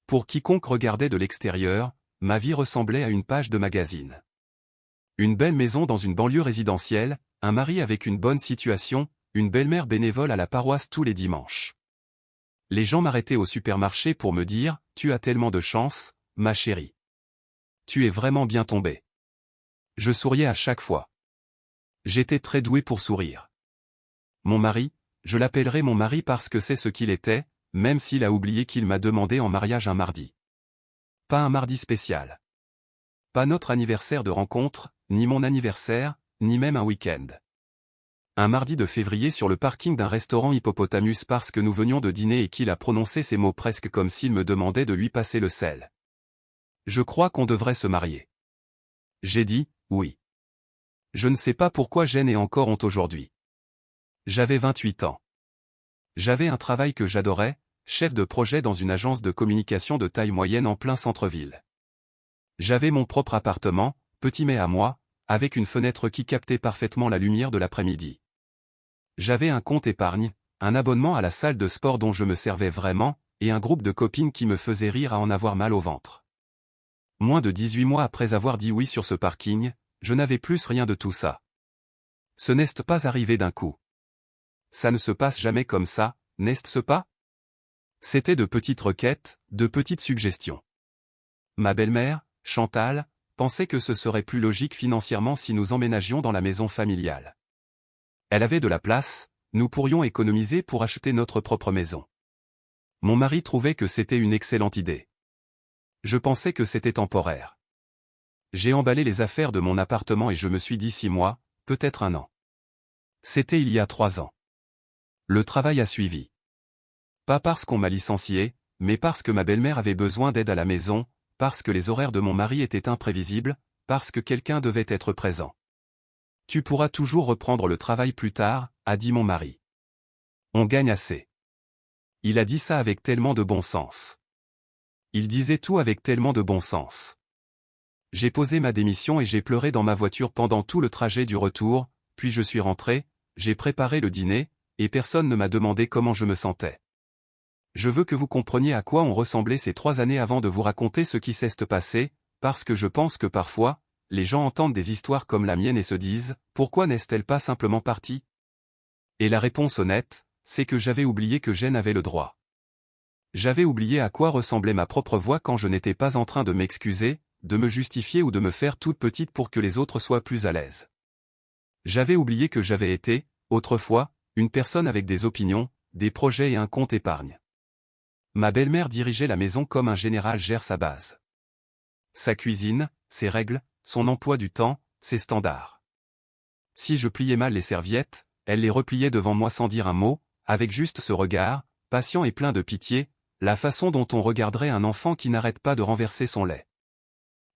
Pour quiconque regardait de l'extérieur, ma vie ressemblait à une page de magazine. Une belle maison dans une banlieue résidentielle, un mari avec une bonne situation, une belle-mère bénévole à la paroisse tous les dimanches. Les gens m'arrêtaient au supermarché pour me dire « Tu as tellement de chance, ma chérie. Tu es vraiment bien tombée. » Je souriais à chaque fois. J'étais très doué pour sourire. Mon mari, je l'appellerai mon mari parce que c'est ce qu'il était, même s'il a oublié qu'il m'a demandé en mariage un mardi. Pas un mardi spécial. Pas notre anniversaire de rencontre, ni mon anniversaire, ni même un week-end. Un mardi de février sur le parking d'un restaurant Hippopotamus parce que nous venions de dîner et qu'il a prononcé ces mots presque comme s'il me demandait de lui passer le sel. Je crois qu'on devrait se marier. J'ai dit, oui. Je ne sais pas pourquoi Jeanne ait encore honte aujourd'hui. J'avais 28 ans. J'avais un travail que j'adorais, chef de projet dans une agence de communication de taille moyenne en plein centre-ville. J'avais mon propre appartement, petit mais à moi, avec une fenêtre qui captait parfaitement la lumière de l'après-midi. J'avais un compte épargne, un abonnement à la salle de sport dont je me servais vraiment, et un groupe de copines qui me faisaient rire à en avoir mal au ventre. Moins de 18 mois après avoir dit oui sur ce parking, je n'avais plus rien de tout ça. Ce n'est pas arrivé d'un coup. Ça ne se passe jamais comme ça, n'est-ce pas? C'était de petites requêtes, de petites suggestions. Ma belle-mère, Chantal, pensait que ce serait plus logique financièrement si nous emménagions dans la maison familiale. Elle avait de la place, nous pourrions économiser pour acheter notre propre maison. Mon mari trouvait que c'était une excellente idée. Je pensais que c'était temporaire. J'ai emballé les affaires de mon appartement et je me suis dit 6 mois, peut-être 1 an. C'était il y a 3 ans. Le travail a suivi. Pas parce qu'on m'a licencié, mais parce que ma belle-mère avait besoin d'aide à la maison, parce que les horaires de mon mari étaient imprévisibles, parce que quelqu'un devait être présent. Tu pourras toujours reprendre le travail plus tard, a dit mon mari. On gagne assez. Il a dit ça avec tellement de bon sens. Il disait tout avec tellement de bon sens. J'ai posé ma démission et j'ai pleuré dans ma voiture pendant tout le trajet du retour, puis je suis rentré, j'ai préparé le dîner, et personne ne m'a demandé comment je me sentais. Je veux que vous compreniez à quoi ont ressemblé ces 3 années avant de vous raconter ce qui s'est passé, parce que je pense que parfois, les gens entendent des histoires comme la mienne et se disent « Pourquoi n'est-elle pas simplement partie ?» Et la réponse honnête, c'est que j'avais oublié que Jeanne avait le droit. J'avais oublié à quoi ressemblait ma propre voix quand je n'étais pas en train de m'excuser, de me justifier ou de me faire toute petite pour que les autres soient plus à l'aise. J'avais oublié que j'avais été, autrefois, une personne avec des opinions, des projets et un compte épargne. Ma belle-mère dirigeait la maison comme un général gère sa base. Sa cuisine, ses règles, son emploi du temps, ses standards. Si je pliais mal les serviettes, elle les repliait devant moi sans dire un mot, avec juste ce regard, patient et plein de pitié, la façon dont on regarderait un enfant qui n'arrête pas de renverser son lait.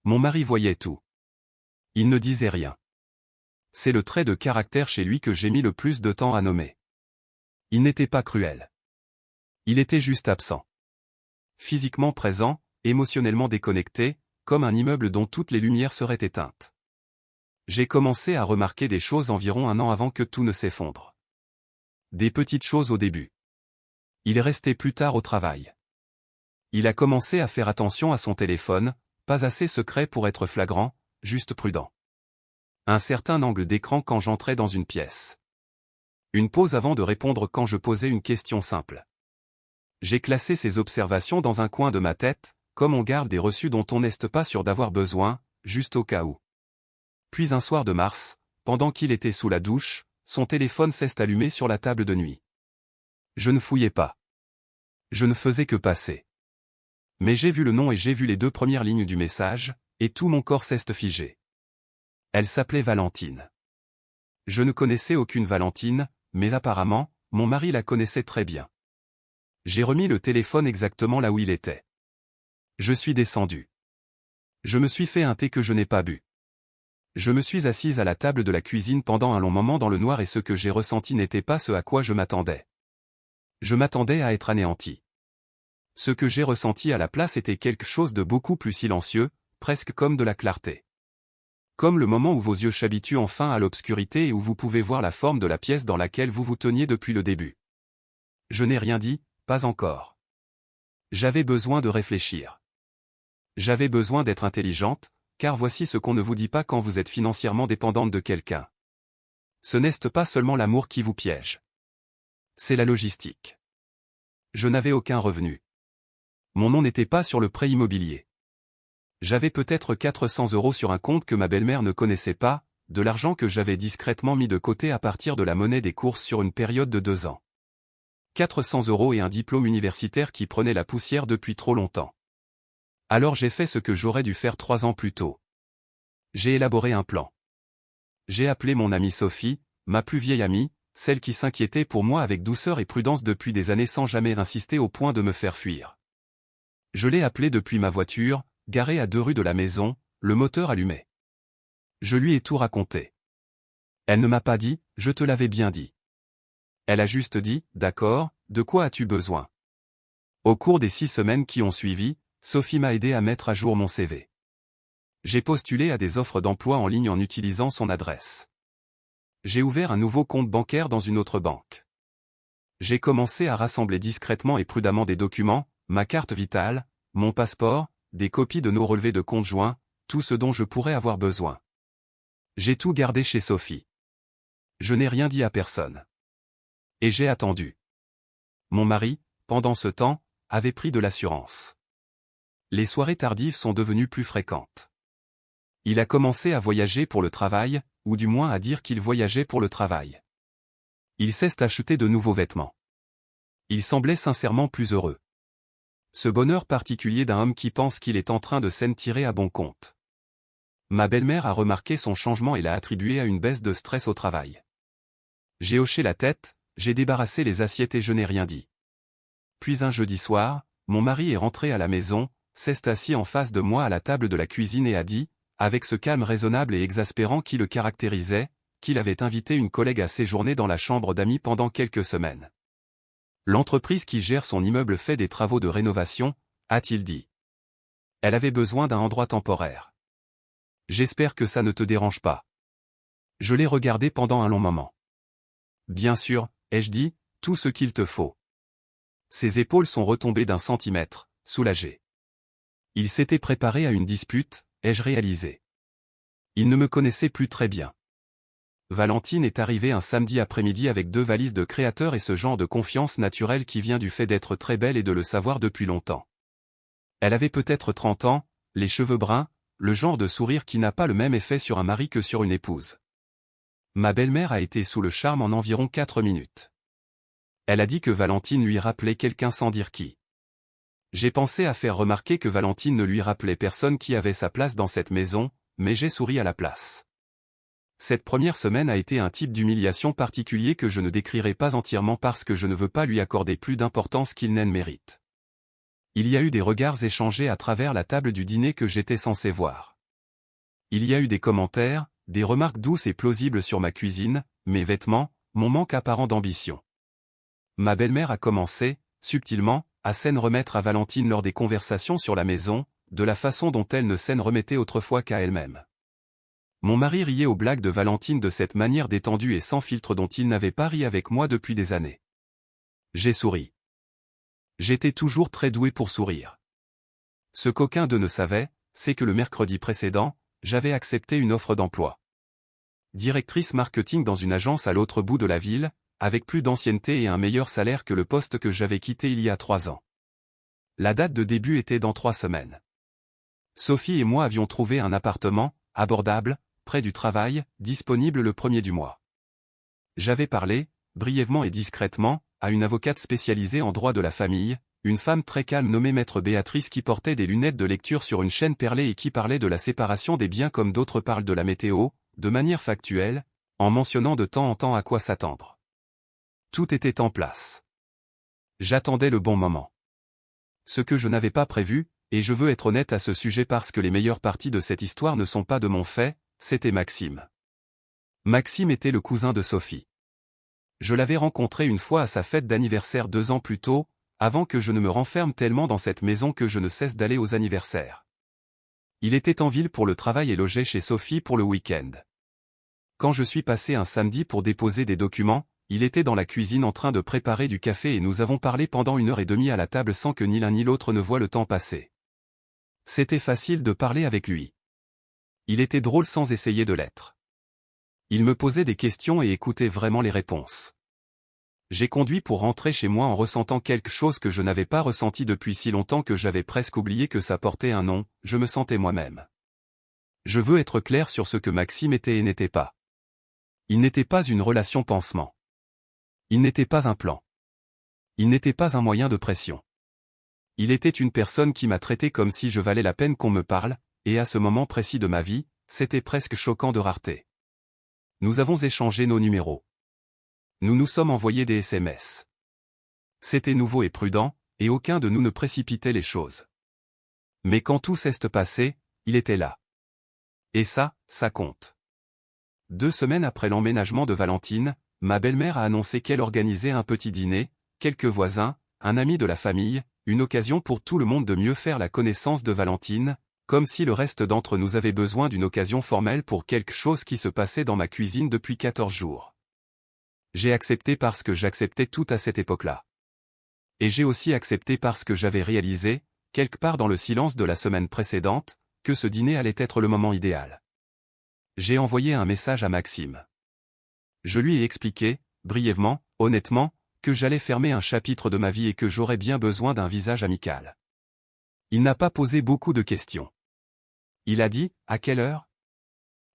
Mon mari voyait tout. Il ne disait rien. C'est le trait de caractère chez lui que j'ai mis le plus de temps à nommer. Il n'était pas cruel. Il était juste absent. Physiquement présent, émotionnellement déconnecté, comme un immeuble dont toutes les lumières seraient éteintes. J'ai commencé à remarquer des choses environ 1 an avant que tout ne s'effondre. Des petites choses au début. Il est resté plus tard au travail. Il a commencé à faire attention à son téléphone, pas assez secret pour être flagrant, juste prudent. Un certain angle d'écran quand j'entrais dans une pièce. Une pause avant de répondre quand je posais une question simple. J'ai classé ces observations dans un coin de ma tête, comme on garde des reçus dont on n'est pas sûr d'avoir besoin, juste au cas où. Puis un soir de mars, pendant qu'il était sous la douche, son téléphone s'est allumé sur la table de nuit. Je ne fouillais pas. Je ne faisais que passer. Mais j'ai vu le nom et j'ai vu les 2 premières lignes du message, et tout mon corps s'est figé. Elle s'appelait Valentine. Je ne connaissais aucune Valentine, mais apparemment, mon mari la connaissait très bien. J'ai remis le téléphone exactement là où il était. Je suis descendu. Je me suis fait un thé que je n'ai pas bu. Je me suis assise à la table de la cuisine pendant un long moment dans le noir et ce que j'ai ressenti n'était pas ce à quoi je m'attendais. Je m'attendais à être anéanti. Ce que j'ai ressenti à la place était quelque chose de beaucoup plus silencieux, presque comme de la clarté. Comme le moment où vos yeux s'habituent enfin à l'obscurité et où vous pouvez voir la forme de la pièce dans laquelle vous vous teniez depuis le début. Je n'ai rien dit, pas encore. J'avais besoin de réfléchir. J'avais besoin d'être intelligente, car voici ce qu'on ne vous dit pas quand vous êtes financièrement dépendante de quelqu'un. Ce n'est pas seulement l'amour qui vous piège. C'est la logistique. Je n'avais aucun revenu. Mon nom n'était pas sur le prêt immobilier. J'avais peut-être 400 € sur un compte que ma belle-mère ne connaissait pas, de l'argent que j'avais discrètement mis de côté à partir de la monnaie des courses sur une période de 2 ans. 400 € et un diplôme universitaire qui prenait la poussière depuis trop longtemps. Alors j'ai fait ce que j'aurais dû faire 3 ans plus tôt. J'ai élaboré un plan. J'ai appelé mon amie Sophie, ma plus vieille amie, celle qui s'inquiétait pour moi avec douceur et prudence depuis des années sans jamais insister au point de me faire fuir. Je l'ai appelée depuis ma voiture, garée à 2 rues de la maison, le moteur allumé. Je lui ai tout raconté. Elle ne m'a pas dit « je te l'avais bien dit ». Elle a juste dit « d'accord, de quoi as-tu besoin ?» Au cours des 6 semaines qui ont suivi, Sophie m'a aidé à mettre à jour mon CV. J'ai postulé à des offres d'emploi en ligne en utilisant son adresse. J'ai ouvert un nouveau compte bancaire dans une autre banque. J'ai commencé à rassembler discrètement et prudemment des documents, ma carte vitale, mon passeport, des copies de nos relevés de compte joints, tout ce dont je pourrais avoir besoin. J'ai tout gardé chez Sophie. Je n'ai rien dit à personne. Et j'ai attendu. Mon mari, pendant ce temps, avait pris de l'assurance. Les soirées tardives sont devenues plus fréquentes. Il a commencé à voyager pour le travail, ou du moins à dire qu'il voyageait pour le travail. Il s'est acheté de nouveaux vêtements. Il semblait sincèrement plus heureux. Ce bonheur particulier d'un homme qui pense qu'il est en train de s'en tirer à bon compte. Ma belle-mère a remarqué son changement et l'a attribué à une baisse de stress au travail. J'ai hoché la tête, j'ai débarrassé les assiettes et je n'ai rien dit. Puis un jeudi soir, mon mari est rentré à la maison, s'est assis en face de moi à la table de la cuisine et a dit, avec ce calme raisonnable et exaspérant qui le caractérisait, qu'il avait invité une collègue à séjourner dans la chambre d'amis pendant quelques semaines. L'entreprise qui gère son immeuble fait des travaux de rénovation, a-t-il dit. Elle avait besoin d'un endroit temporaire. J'espère que ça ne te dérange pas. Je l'ai regardé pendant un long moment. Bien sûr, ai-je dit, tout ce qu'il te faut. Ses épaules sont retombées d'1 centimètre, soulagé. Il s'était préparé à une dispute, ai-je réalisé. Il ne me connaissait plus très bien. Valentine est arrivée un samedi après-midi avec 2 valises de créateur et ce genre de confiance naturelle qui vient du fait d'être très belle et de le savoir depuis longtemps. Elle avait peut-être 30 ans, les cheveux bruns, le genre de sourire qui n'a pas le même effet sur un mari que sur une épouse. Ma belle-mère a été sous le charme en environ 4 minutes. Elle a dit que Valentine lui rappelait quelqu'un sans dire qui. J'ai pensé à faire remarquer que Valentine ne lui rappelait personne qui avait sa place dans cette maison, mais j'ai souri à la place. Cette première semaine a été un type d'humiliation particulier que je ne décrirai pas entièrement parce que je ne veux pas lui accorder plus d'importance qu'il n'en mérite. Il y a eu des regards échangés à travers la table du dîner que j'étais censé voir. Il y a eu des commentaires, des remarques douces et plausibles sur ma cuisine, mes vêtements, mon manque apparent d'ambition. Ma belle-mère a commencé, subtilement, à s'en remettre à Valentine lors des conversations sur la maison, de la façon dont elle ne s'en remettait autrefois qu'à elle-même. Mon mari riait aux blagues de Valentine de cette manière détendue et sans filtre dont il n'avait pas ri avec moi depuis des années. J'ai souri. J'étais toujours très doué pour sourire. Ce qu'aucun d'eux ne savait, c'est que le mercredi précédent, j'avais accepté une offre d'emploi. Directrice marketing dans une agence à l'autre bout de la ville, avec plus d'ancienneté et un meilleur salaire que le poste que j'avais quitté il y a 3 ans. La date de début était dans 3 semaines. Sophie et moi avions trouvé un appartement, abordable, près du travail, disponible le 1er du mois. J'avais parlé, brièvement et discrètement, à une avocate spécialisée en droit de la famille, une femme très calme nommée Maître Béatrice qui portait des lunettes de lecture sur une chaîne perlée et qui parlait de la séparation des biens comme d'autres parlent de la météo, de manière factuelle, en mentionnant de temps en temps à quoi s'attendre. Tout était en place. J'attendais le bon moment. Ce que je n'avais pas prévu, et je veux être honnête à ce sujet parce que les meilleures parties de cette histoire ne sont pas de mon fait, c'était Maxime. Maxime était le cousin de Sophie. Je l'avais rencontré une fois à sa fête d'anniversaire 2 ans plus tôt, avant que je ne me renferme tellement dans cette maison que je ne cesse d'aller aux anniversaires. Il était en ville pour le travail et logeait chez Sophie pour le week-end. Quand je suis passé un samedi pour déposer des documents, il était dans la cuisine en train de préparer du café et nous avons parlé pendant 1 heure et demie à la table sans que ni l'un ni l'autre ne voie le temps passer. C'était facile de parler avec lui. Il était drôle sans essayer de l'être. Il me posait des questions et écoutait vraiment les réponses. J'ai conduit pour rentrer chez moi en ressentant quelque chose que je n'avais pas ressenti depuis si longtemps que j'avais presque oublié que ça portait un nom, je me sentais moi-même. Je veux être clair sur ce que Maxime était et n'était pas. Il n'était pas une relation pansement. Il n'était pas un plan. Il n'était pas un moyen de pression. Il était une personne qui m'a traité comme si je valais la peine qu'on me parle, et à ce moment précis de ma vie, c'était presque choquant de rareté. Nous avons échangé nos numéros. Nous nous sommes envoyés des SMS. C'était nouveau et prudent, et aucun de nous ne précipitait les choses. Mais quand tout s'est passé, il était là. Et ça compte. 2 semaines après l'emménagement de Valentine, ma belle-mère a annoncé qu'elle organisait un petit dîner, quelques voisins, un ami de la famille, une occasion pour tout le monde de mieux faire la connaissance de Valentine, comme si le reste d'entre nous avait besoin d'une occasion formelle pour quelque chose qui se passait dans ma cuisine depuis 14 jours. J'ai accepté parce que j'acceptais tout à cette époque-là. Et j'ai aussi accepté parce que j'avais réalisé, quelque part dans le silence de la semaine précédente, que ce dîner allait être le moment idéal. J'ai envoyé un message à Maxime. Je lui ai expliqué, brièvement, honnêtement, que j'allais fermer un chapitre de ma vie et que j'aurais bien besoin d'un visage amical. Il n'a pas posé beaucoup de questions. Il a dit, à quelle heure?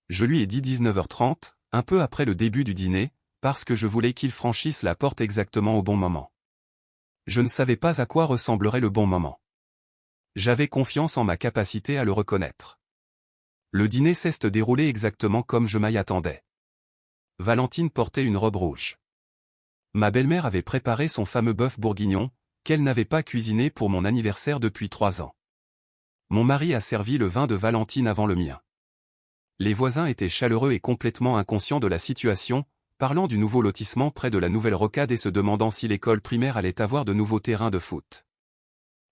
Je lui ai dit 19h30, un peu après le début du dîner, parce que je voulais qu'il franchisse la porte exactement au bon moment. Je ne savais pas à quoi ressemblerait le bon moment. J'avais confiance en ma capacité à le reconnaître. Le dîner s'est déroulé exactement comme je m'y attendais. Valentine portait une robe rouge. Ma belle-mère avait préparé son fameux bœuf bourguignon, qu'elle n'avait pas cuisiné pour mon anniversaire depuis 3 ans. Mon mari a servi le vin de Valentine avant le mien. Les voisins étaient chaleureux et complètement inconscients de la situation, parlant du nouveau lotissement près de la nouvelle rocade et se demandant si l'école primaire allait avoir de nouveaux terrains de foot.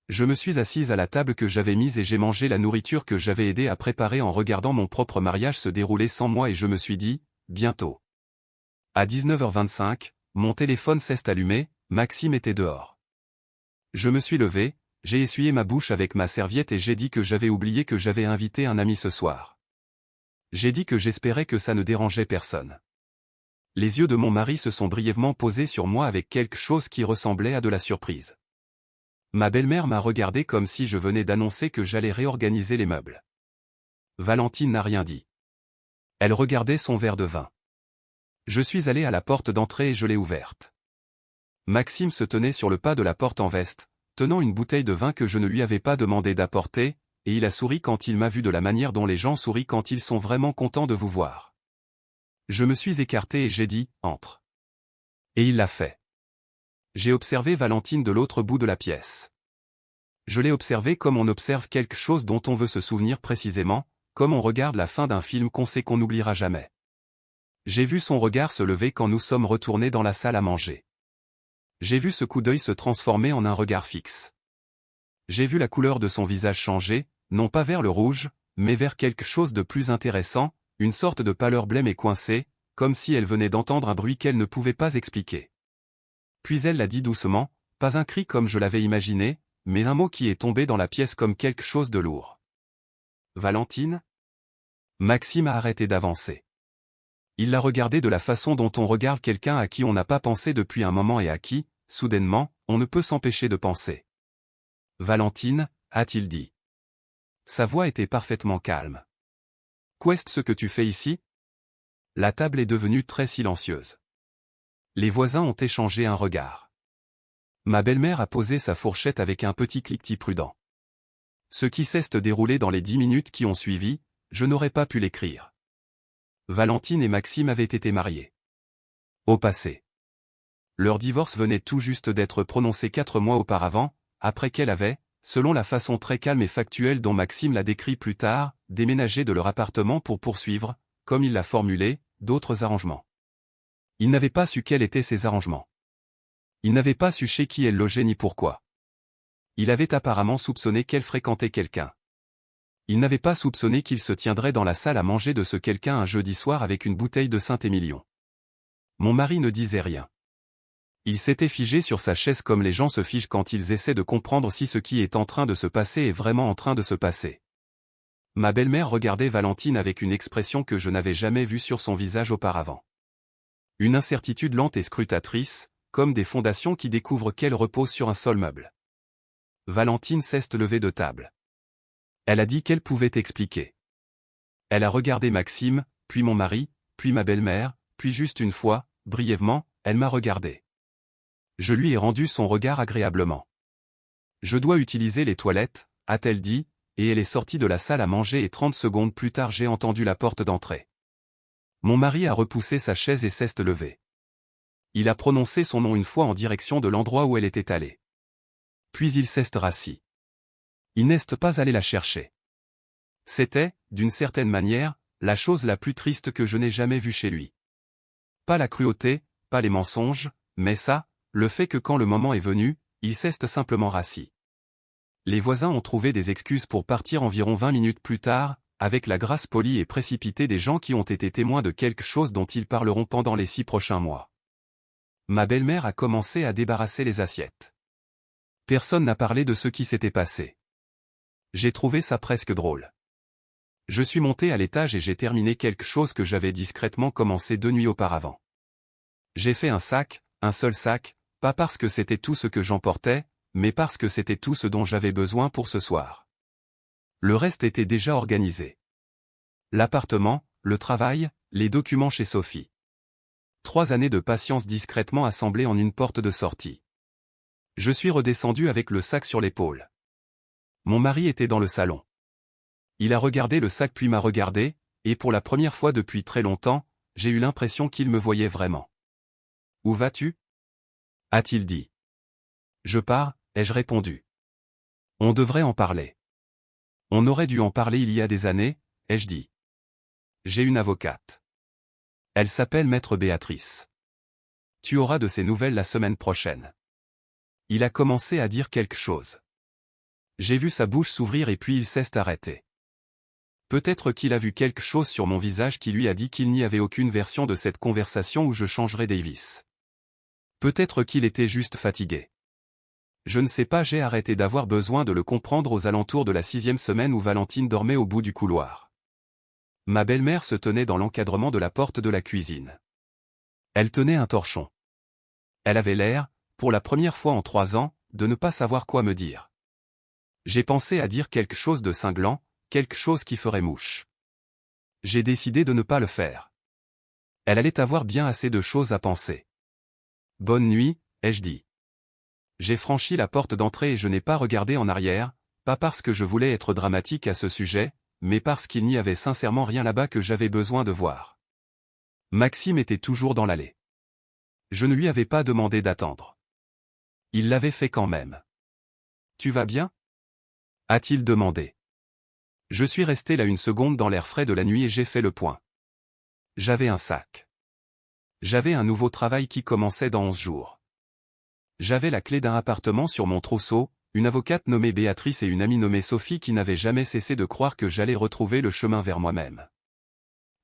Je me suis assise à la table que j'avais mise et j'ai mangé la nourriture que j'avais aidé à préparer en regardant mon propre mariage se dérouler sans moi et je me suis dit, bientôt. À 19h25, mon téléphone s'est allumé, Maxime était dehors. Je me suis levé, j'ai essuyé ma bouche avec ma serviette et j'ai dit que j'avais oublié que j'avais invité un ami ce soir. J'ai dit que j'espérais que ça ne dérangeait personne. Les yeux de mon mari se sont brièvement posés sur moi avec quelque chose qui ressemblait à de la surprise. Ma belle-mère m'a regardé comme si je venais d'annoncer que j'allais réorganiser les meubles. Valentine n'a rien dit. Elle regardait son verre de vin. Je suis allé à la porte d'entrée et je l'ai ouverte. Maxime se tenait sur le pas de la porte en veste, tenant une bouteille de vin que je ne lui avais pas demandé d'apporter, et il a souri quand il m'a vu de la manière dont les gens sourient quand ils sont vraiment contents de vous voir. Je me suis écarté et j'ai dit, entre. Et il l'a fait. J'ai observé Valentine de l'autre bout de la pièce. Je l'ai observée comme on observe quelque chose dont on veut se souvenir précisément, comme on regarde la fin d'un film qu'on sait qu'on n'oubliera jamais. J'ai vu son regard se lever quand nous sommes retournés dans la salle à manger. J'ai vu ce coup d'œil se transformer en un regard fixe. J'ai vu la couleur de son visage changer, non pas vers le rouge, mais vers quelque chose de plus intéressant, une sorte de pâleur blême et coincée, comme si elle venait d'entendre un bruit qu'elle ne pouvait pas expliquer. Puis elle l'a dit doucement, pas un cri comme je l'avais imaginé, mais un mot qui est tombé dans la pièce comme quelque chose de lourd. Valentine? Maxime a arrêté d'avancer. Il l'a regardé de la façon dont on regarde quelqu'un à qui on n'a pas pensé depuis un moment et à qui, soudainement, on ne peut s'empêcher de penser. Valentine, a-t-il dit. Sa voix était parfaitement calme. Qu'est-ce que tu fais ici? La table est devenue très silencieuse. Les voisins ont échangé un regard. Ma belle-mère a posé sa fourchette avec un petit cliquetis prudent. Ce qui s'est déroulé dans les 10 minutes qui ont suivi, je n'aurais pas pu l'écrire. Valentine et Maxime avaient été mariés. Au passé. Leur divorce venait tout juste d'être prononcé 4 mois auparavant, après qu'elle avait, selon la façon très calme et factuelle dont Maxime l'a décrit plus tard, déménagé de leur appartement pour poursuivre, comme il l'a formulé, d'autres arrangements. Il n'avait pas su quels étaient ces arrangements. Il n'avait pas su chez qui elle logeait ni pourquoi. Il avait apparemment soupçonné qu'elle fréquentait quelqu'un. Il n'avait pas soupçonné qu'il se tiendrait dans la salle à manger de ce quelqu'un un jeudi soir avec une bouteille de Saint-Émilion. Mon mari ne disait rien. Il s'était figé sur sa chaise comme les gens se figent quand ils essaient de comprendre si ce qui est en train de se passer est vraiment en train de se passer. Ma belle-mère regardait Valentine avec une expression que je n'avais jamais vue sur son visage auparavant. Une incertitude lente et scrutatrice, comme des fondations qui découvrent qu'elles reposent sur un sol meuble. Valentine s'est levée de table. Elle a dit qu'elle pouvait expliquer. Elle a regardé Maxime, puis mon mari, puis ma belle-mère, puis juste une fois, brièvement, elle m'a regardé. Je lui ai rendu son regard agréablement. Je dois utiliser les toilettes, a-t-elle dit, et elle est sortie de la salle à manger et 30 secondes plus tard j'ai entendu la porte d'entrée. Mon mari a repoussé sa chaise et s'est levé. Il a prononcé son nom une fois en direction de l'endroit où elle était allée. Puis il s'est rassis. Il n'est pas allé la chercher. C'était, d'une certaine manière, la chose la plus triste que je n'ai jamais vue chez lui. Pas la cruauté, pas les mensonges, mais ça, le fait que quand le moment est venu, il s'est simplement rassis. Les voisins ont trouvé des excuses pour partir environ 20 minutes plus tard, avec la grâce polie et précipitée des gens qui ont été témoins de quelque chose dont ils parleront pendant les 6 prochains mois. Ma belle-mère a commencé à débarrasser les assiettes. Personne n'a parlé de ce qui s'était passé. J'ai trouvé ça presque drôle. Je suis monté à l'étage et j'ai terminé quelque chose que j'avais discrètement commencé 2 nuits auparavant. J'ai fait un sac, un seul sac, pas parce que c'était tout ce que j'emportais, mais parce que c'était tout ce dont j'avais besoin pour ce soir. Le reste était déjà organisé. L'appartement, le travail, les documents chez Sophie. 3 années de patience discrètement assemblées en une porte de sortie. Je suis redescendu avec le sac sur l'épaule. Mon mari était dans le salon. Il a regardé le sac puis m'a regardé, et pour la première fois depuis très longtemps, j'ai eu l'impression qu'il me voyait vraiment. « Où vas-tu » a-t-il dit. « Je pars » ai-je répondu. « On devrait en parler. » « On aurait dû en parler il y a des années » ai-je dit. « J'ai une avocate. Elle s'appelle Maître Béatrice. Tu auras de ses nouvelles la semaine prochaine. » Il a commencé à dire quelque chose. J'ai vu sa bouche s'ouvrir et puis il s'est arrêté. Peut-être qu'il a vu quelque chose sur mon visage qui lui a dit qu'il n'y avait aucune version de cette conversation où je changerais Davis. Peut-être qu'il était juste fatigué. Je ne sais pas, j'ai arrêté d'avoir besoin de le comprendre aux alentours de la 6e semaine où Valentine dormait au bout du couloir. Ma belle-mère se tenait dans l'encadrement de la porte de la cuisine. Elle tenait un torchon. Elle avait l'air, pour la première fois en 3 ans, de ne pas savoir quoi me dire. J'ai pensé à dire quelque chose de cinglant, quelque chose qui ferait mouche. J'ai décidé de ne pas le faire. Elle allait avoir bien assez de choses à penser. Bonne nuit, ai-je dit. J'ai franchi la porte d'entrée et je n'ai pas regardé en arrière, pas parce que je voulais être dramatique à ce sujet, mais parce qu'il n'y avait sincèrement rien là-bas que j'avais besoin de voir. Maxime était toujours dans l'allée. Je ne lui avais pas demandé d'attendre. Il l'avait fait quand même. « Tu vas bien » a-t-il demandé. Je suis resté là 1 seconde dans l'air frais de la nuit et j'ai fait le point. J'avais un sac. J'avais un nouveau travail qui commençait dans 11 jours. J'avais la clé d'un appartement sur mon trousseau, une avocate nommée Béatrice et une amie nommée Sophie qui n'avaient jamais cessé de croire que j'allais retrouver le chemin vers moi-même.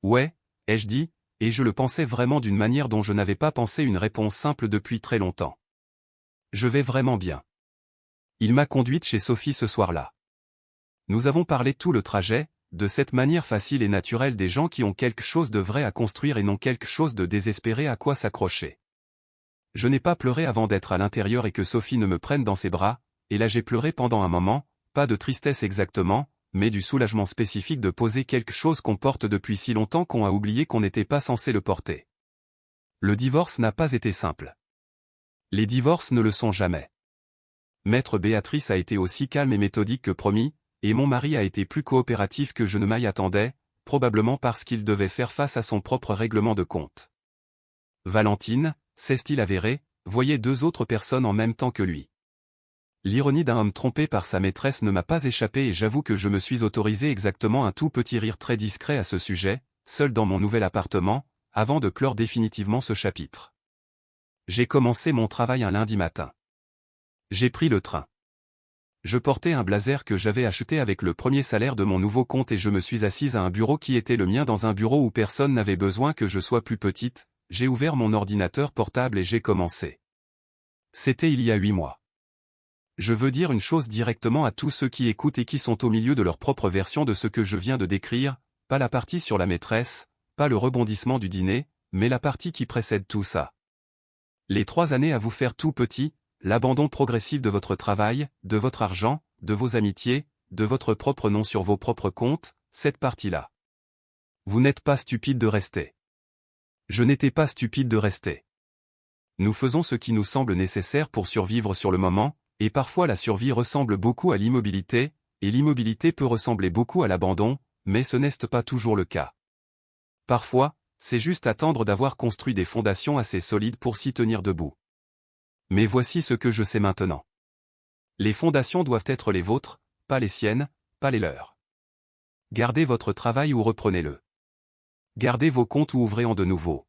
Ouais, ai-je dit, et je le pensais vraiment d'une manière dont je n'avais pas pensé une réponse simple depuis très longtemps. Je vais vraiment bien. Il m'a conduite chez Sophie ce soir-là. Nous avons parlé tout le trajet, de cette manière facile et naturelle des gens qui ont quelque chose de vrai à construire et non quelque chose de désespéré à quoi s'accrocher. Je n'ai pas pleuré avant d'être à l'intérieur et que Sophie ne me prenne dans ses bras, et là j'ai pleuré pendant un moment, pas de tristesse exactement, mais du soulagement spécifique de poser quelque chose qu'on porte depuis si longtemps qu'on a oublié qu'on n'était pas censé le porter. Le divorce n'a pas été simple. Les divorces ne le sont jamais. Maître Béatrice a été aussi calme et méthodique que promis, et mon mari a été plus coopératif que je ne m'y attendais, probablement parce qu'il devait faire face à son propre règlement de compte. Valentine, s'est-il avéré, voyait 2 autres personnes en même temps que lui. L'ironie d'un homme trompé par sa maîtresse ne m'a pas échappé et j'avoue que je me suis autorisé exactement un tout petit rire très discret à ce sujet, seul dans mon nouvel appartement, avant de clore définitivement ce chapitre. J'ai commencé mon travail un lundi matin. J'ai pris le train. Je portais un blazer que j'avais acheté avec le premier salaire de mon nouveau compte et je me suis assise à un bureau qui était le mien dans un bureau où personne n'avait besoin que je sois plus petite. j'ai ouvert mon ordinateur portable et j'ai commencé. C'était il y a 8 mois. Je veux dire une chose directement à tous ceux qui écoutent et qui sont au milieu de leur propre version de ce que je viens de décrire, pas la partie sur la maîtresse, pas le rebondissement du dîner, mais la partie qui précède tout ça. Les 3 années à vous faire tout petit, l'abandon progressif de votre travail, de votre argent, de vos amitiés, de votre propre nom sur vos propres comptes, cette partie-là. Vous n'êtes pas stupide de rester. Je n'étais pas stupide de rester. Nous faisons ce qui nous semble nécessaire pour survivre sur le moment, et parfois la survie ressemble beaucoup à l'immobilité, et l'immobilité peut ressembler beaucoup à l'abandon, mais ce n'est pas toujours le cas. Parfois, c'est juste attendre d'avoir construit des fondations assez solides pour s'y tenir debout. Mais voici ce que je sais maintenant. Les fondations doivent être les vôtres, pas les siennes, pas les leurs. Gardez votre travail ou reprenez-le. Gardez vos comptes ou ouvrez-en de nouveaux.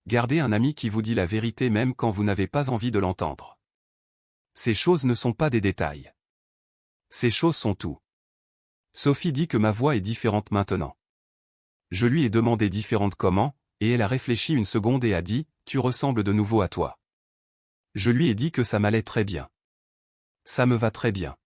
Gardez un ami qui vous dit la vérité même quand vous n'avez pas envie de l'entendre. Ces choses ne sont pas des détails. Ces choses sont tout. Sophie dit que ma voix est différente maintenant. Je lui ai demandé différente comment, et elle a réfléchi une seconde et a dit, tu ressembles de nouveau à toi. Je lui ai dit que ça m'allait très bien. Ça me va très bien.